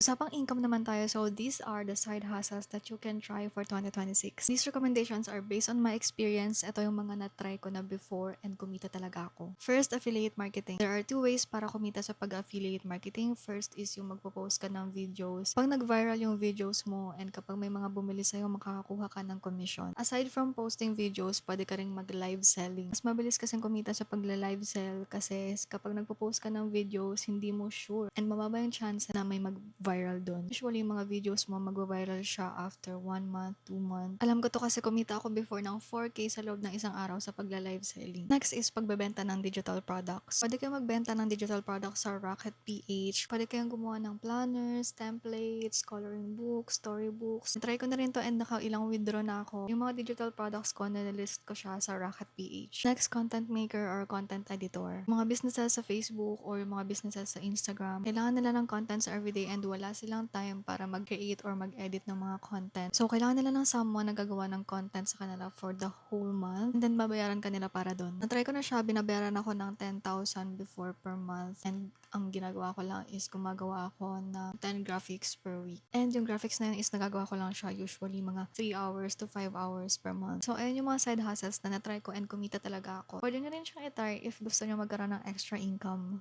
Usapang income naman tayo, so these are the side hustles that you can try for 2026. These recommendations are based on my experience. Ito yung mga na-try ko na before and kumita talaga ako. First, affiliate marketing. There are two ways para kumita sa pag-affiliate marketing. First is yung magpo-post ka ng videos. Pag nag-viral yung videos mo and kapag may mga bumili sa'yo, makakakuha ka ng commission. Aside from posting videos, pwede ka ring mag-live selling. Mas mabilis kasing kumita sa pagla-live sell kasi kapag nagpo-post ka ng videos, hindi mo sure and mababa yung chance na may mag-viral doon. Usually, yung mga videos mo mag-viral siya after 1 month, 2 months. Alam ko to kasi kumita ako before ng 4K sa loob ng isang araw sa pagla-live selling. Next is pagbebenta ng digital products. Pwede kayong magbenta ng digital products sa Rocket PH. Pwede kayong gumawa ng planners, templates, coloring books, storybooks. Try ko na rin to and nakailang withdraw na ako. Yung mga digital products ko, nalilist ko siya sa Rocket PH. Next, content maker or content editor. Mga businesses sa Facebook or mga businesses sa Instagram, kailangan nila ng contents everyday and wala silang time para mag-create or mag-edit ng mga content. So, kailangan nila ng someone na gagawa ng content sa kanila for the whole month and then babayaran kanila para doon. Na-try ko na siya, binabayaran ako ng 10,000 before per month and ang ginagawa ko lang is gumagawa ako ng 10 graphics per week. And yung graphics na yun is nagagawa ko lang siya usually mga 3 hours to 5 hours per month. So, ayun yung mga side hustles na na-try ko and kumita talaga ako. Pwede nyo rin siyang i-try if gusto nyo magkaroon ng extra income.